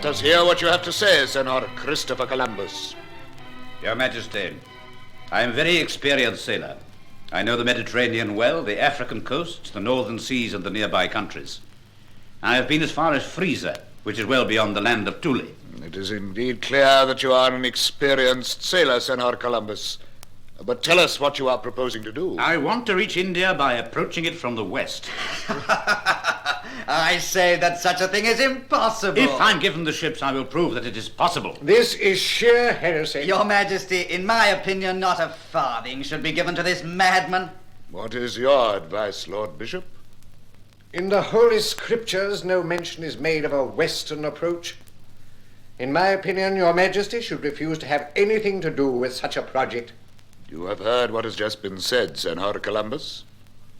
us hear what you have to say, Senor Christopher Columbus. Your Majesty, I am a very experienced sailor. I know the Mediterranean well, the African coast, the northern seas, and the nearby countries. I have been as far as Frisia, which is well beyond the land of Thule. It is indeed clear that you are an experienced sailor, Senor Columbus. But tell us what you are proposing to do. I want to reach India by approaching it from the west. I say that such a thing is impossible. If I'm given the ships, I will prove that it is possible. This is sheer heresy. Your Majesty, in my opinion, not a farthing should be given to this madman. What is your advice, Lord Bishop? In the Holy Scriptures, no mention is made of a western approach. In my opinion, Your Majesty should refuse to have anything to do with such a project. You have heard what has just been said, Senor Columbus.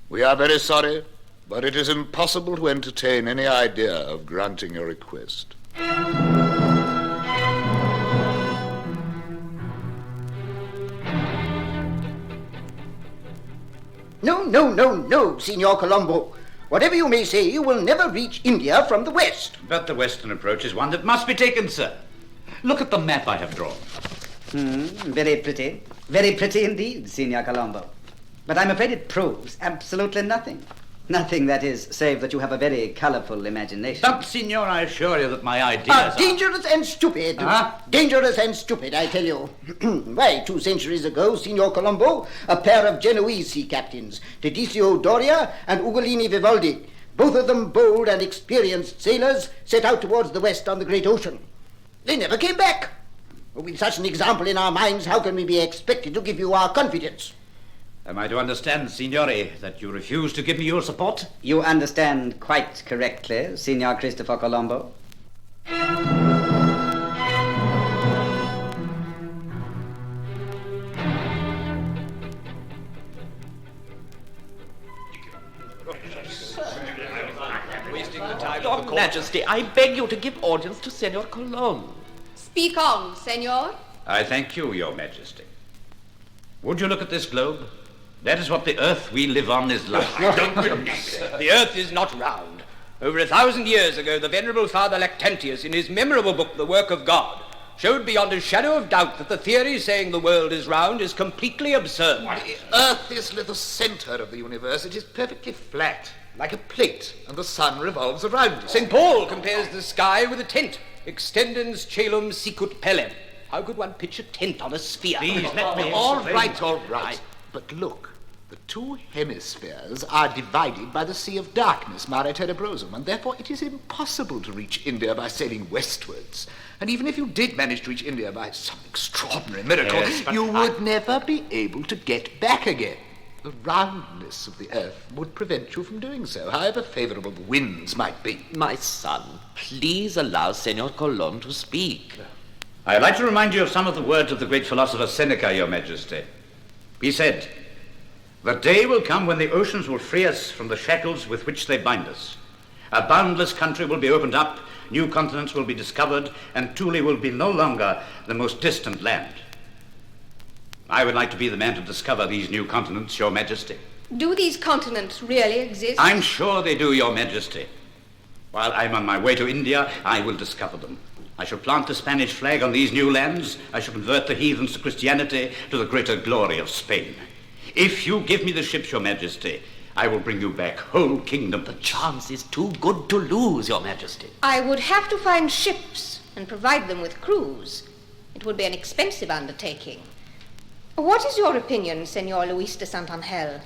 We are very sorry, but it is impossible to entertain any idea of granting your request. No, Signor Colombo. Whatever you may say, you will never reach India from the west. But the western approach is one that must be taken, sir. Look at the map I have drawn. Very pretty. Very pretty indeed, Signor Colombo. But I'm afraid it proves absolutely nothing. Nothing, that is, save that you have a very colorful imagination. But, Signor, I assure you that my ideas are... Dangerous and stupid. Dangerous and stupid, I tell you. Why, 2 centuries ago, Signor Colombo, a pair of Genoese sea captains, Tedesio Doria and Ugolini Vivaldi, both of them bold and experienced sailors, set out towards the west on the great ocean. They never came back. With such an example in our minds, how can we be expected to give you our confidence? Am I to understand, Signore, that you refuse to give me your support? You understand quite correctly, Signor Christopher Colombo. Your Majesty, I beg you to give audience to Senor Colombo. Speak on, Senor. I thank you, Your Majesty. Would you look at this globe? That is what the earth we live on is like. The earth is not round. Over 1,000 years ago, the venerable Father Lactantius, in his memorable book, The Work of God, showed beyond a shadow of doubt that the theory saying the world is round is completely absurd. The earth is the center of the universe. It is perfectly flat, like a plate, and the sun revolves around it. St. Paul compares the sky with a tent. Extendens caelum sicut pellem. How could one pitch a tent on a sphere? Please, let me All explain. right. But look, the 2 hemispheres are divided by the Sea of Darkness, Mare Tenebrosum, and therefore it is impossible to reach India by sailing westwards. And even if you did manage to reach India by some extraordinary miracle, you would never be able to get back again. The roundness of the earth would prevent you from doing so, however favorable the winds might be. My son, please allow Senor Colombo to speak. I'd like to remind you of some of the words of the great philosopher Seneca, Your Majesty. He said, "The day will come when the oceans will free us from the shackles with which they bind us. A boundless country will be opened up, new continents will be discovered, and Thule will be no longer the most distant land." I would like to be the man to discover these new continents, Your Majesty. Do these continents really exist? I'm sure they do, Your Majesty. While I'm on my way to India, I will discover them. I shall plant the Spanish flag on these new lands. I shall convert the heathens to Christianity, to the greater glory of Spain. If you give me the ships, Your Majesty, I will bring you back whole kingdom. The chance is too good to lose, Your Majesty. I would have to find ships and provide them with crews. It would be an expensive undertaking. What is your opinion, Senor Luis de Santangel?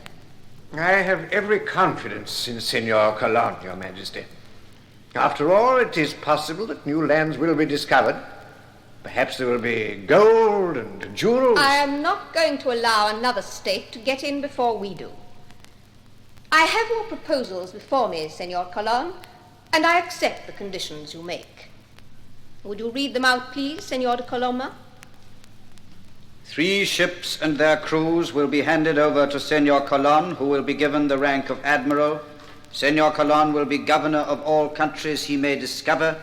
I have every confidence in Senor Colon, Your Majesty. After all, it is possible that new lands will be discovered. Perhaps there will be gold and jewels. I am not going to allow another state to get in before we do. I have your proposals before me, Senor Colon, and I accept the conditions you make. Would you read them out, please, Senor de Coloma? 3 ships and their crews will be handed over to Senor Colon, who will be given the rank of Admiral. Senor Colon will be governor of all countries he may discover.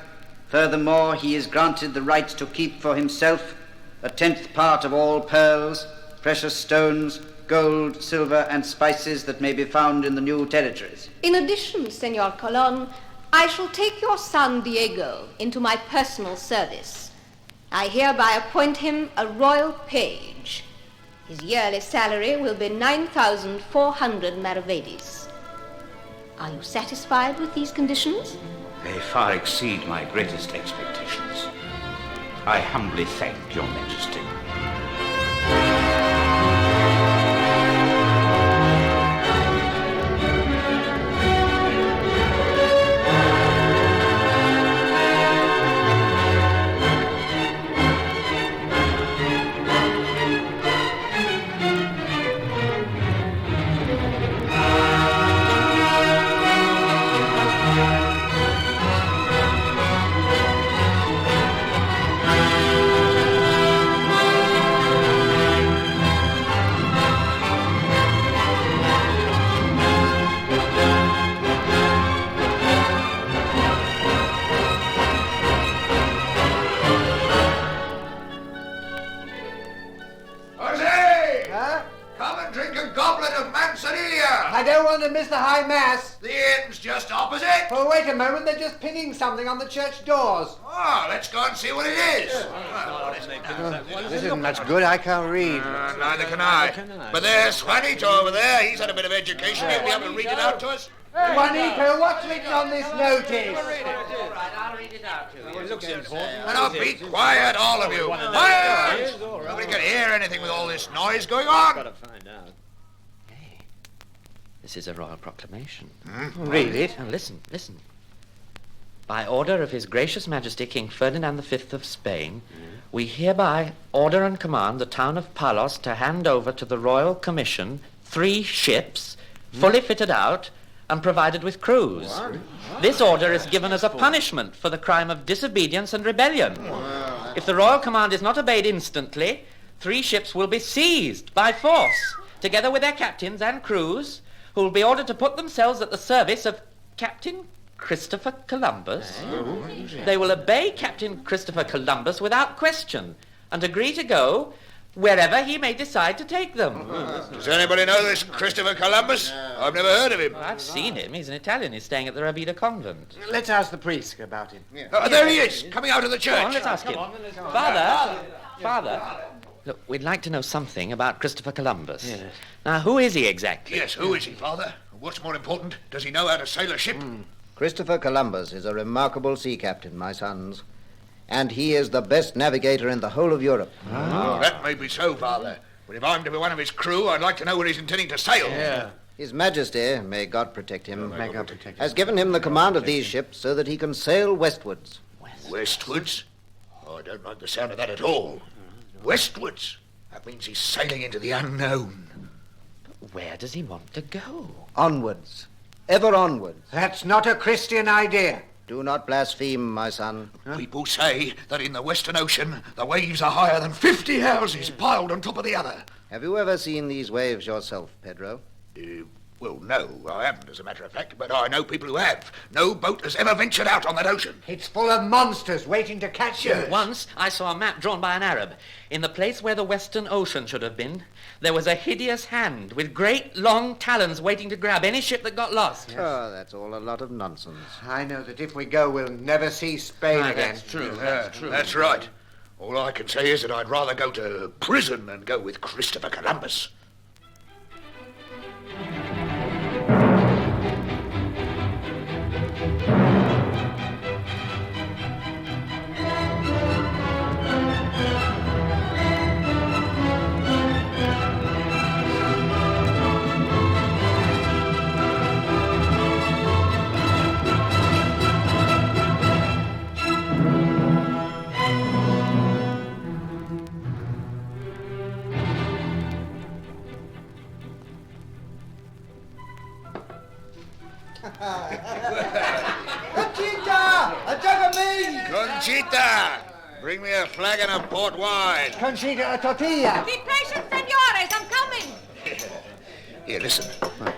Furthermore, he is granted the right to keep for himself 1/10 part of all pearls, precious stones, gold, silver, and spices that may be found in the new territories. In addition, Senor Colon, I shall take your son Diego into my personal service. I hereby appoint him a royal page. His yearly salary will be 9,400 maravedis. Are you satisfied with these conditions? They far exceed my greatest expectations. I humbly thank your Majesty. I don't want to miss the High Mass. The inn's just opposite. Oh, wait a moment. They're just pinning something on the church doors. Oh, let's go and see what it is. This isn't much good. I can't read. Neither can I. But there's Juanito over there. He's had a bit of education. He'll be able to read it out to us. Juanito, what's written on this notice? All right, I'll read it out to you. It looks important. And now be quiet, all of you. Quiet! Nobody can hear anything with all this noise going on. Got to find out. This is a royal proclamation. Read it. Now listen. By order of His Gracious Majesty King Ferdinand V of Spain, we hereby order and command the town of Palos to hand over to the Royal Commission 3 ships, fully fitted out and provided with crews. This order is given as a punishment for the crime of disobedience and rebellion. If the royal command is not obeyed instantly, 3 ships will be seized by force, together with their captains and crews, who will be ordered to put themselves at the service of Captain Christopher Columbus. They will obey Captain Christopher Columbus without question and agree to go wherever he may decide to take them. Does anybody know this Christopher Columbus? I've never heard of him. Well, I've seen him. He's an Italian. He's staying at the Ravida convent. Let's ask the priest about him. There he is, coming out of the Go on, church. let's ask him. Father, look, we'd like to know something about Christopher Columbus. Yes. Now, who is he exactly? Yes, who is he, Father? What's more important, does he know how to sail a ship? Christopher Columbus is a remarkable sea captain, my sons. And he is the best navigator in the whole of Europe. Oh, that may be so, Father. But if I'm to be one of his crew, I'd like to know where he's intending to sail. His Majesty, may God protect him, May God protect him. has given him the command of these ships so that he can sail westwards. Westwards? Oh, I don't like the sound of that at all. Westwards? That means he's sailing into the unknown. Where does he want to go? Onwards. Ever onwards. That's not a Christian idea. Do not blaspheme, my son. People say that in the Western Ocean, the waves are higher than 50 houses piled on top of the other. Have you ever seen these waves yourself, Pedro? Well, no, I haven't, as a matter of fact, but I know people who have. No boat has ever ventured out on that ocean. It's full of monsters waiting to catch you. Once I saw a map drawn by an Arab. In the place where the Western Ocean should have been, there was a hideous hand with great long talons waiting to grab any ship that got lost. Oh, that's all a lot of nonsense. I know that if we go, we'll never see Spain again. That's true. That's right. All I can say is that I'd rather go to prison than go with Christopher Columbus. Conchita! A jug of mead! Conchita! Bring me a flagon of port wine. Conchita, a tortilla. Be patient, senores, I'm coming. Here, listen.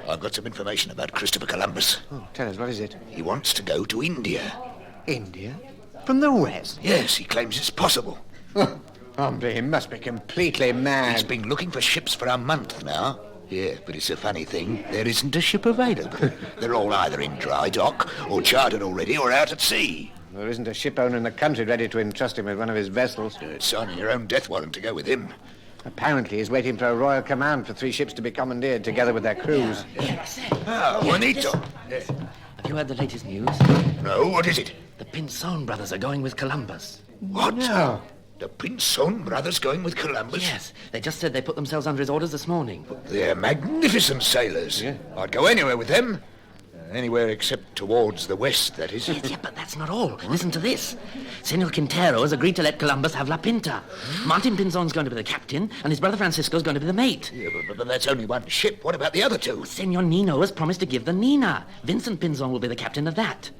I've got some information about Christopher Columbus. Oh, tell us, what is it? He wants to go to India. India? From the west? Yes, he claims it's possible. Hombre, he must be completely mad. He's been looking for ships for a month now. Yeah, but it's a funny thing. There isn't a ship available. They're all either in dry dock, or chartered already, or out at sea. There isn't a ship owner in the country ready to entrust him with one of his vessels. Signing your own death warrant to go with him. Apparently he's waiting for a royal command for 3 ships to be commandeered together with their crews. Juanito. Have you heard the latest news? No, what is it? The Pinzon brothers are going with Columbus. What? No. The Pinzon brothers going with Columbus? Yes, they just said they put themselves under his orders this morning. They're magnificent sailors. Yeah. I'd go anywhere with them. Anywhere except towards the west, that is. Yeah, but that's not all. Listen to this. Senor Quintero has agreed to let Columbus have La Pinta. Martin Pinzon's going to be the captain, and his brother Francisco's going to be the mate. Yeah, but that's only one ship. What about the other 2? Senor Nino has promised to give the Nina. Vincent Pinzon will be the captain of that.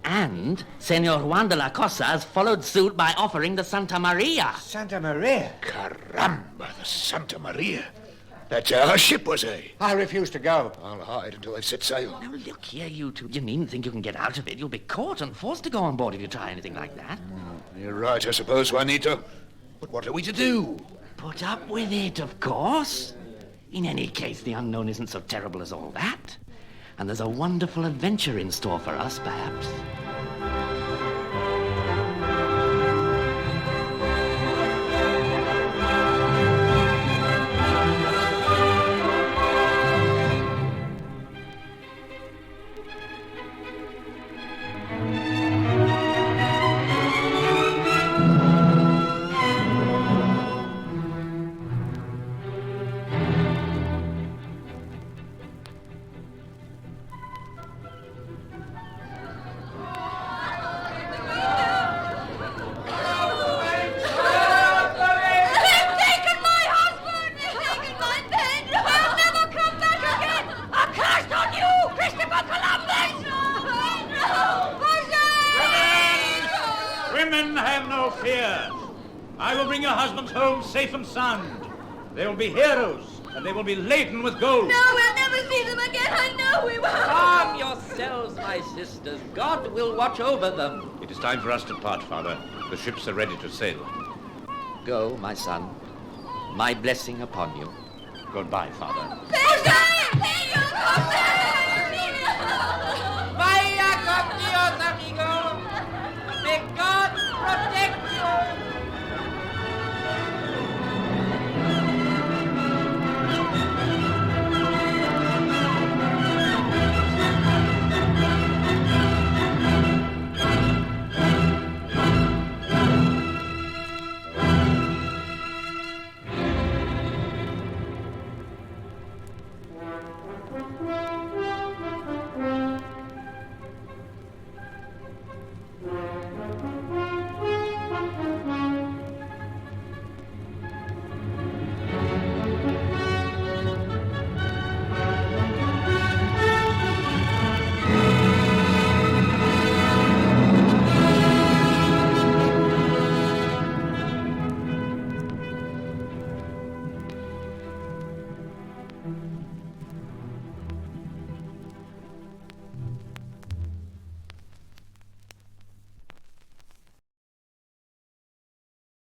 And Senor Juan de la Cosa has followed suit by offering the Santa Maria. Santa Maria? Caramba, the Santa Maria. That's our ship, was it? I refuse to go. I'll hide until they've set sail. Now, look here, you two. You needn't think you can get out of it. You'll be caught and forced to go on board if you try anything like that. You're right, I suppose, Juanito. But what are we to do? Put up with it, of course. In any case, the unknown isn't so terrible as all that. And there's a wonderful adventure in store for us, perhaps. Safe and sound. They will be heroes, and they will be laden with gold. No, we'll never see them again. I know we won't. Calm yourselves, my sisters. God will watch over them. It is time for us to part, Father. The ships are ready to sail. Go, my son. My blessing upon you. Goodbye, Father. Pedro! Pedro, come back!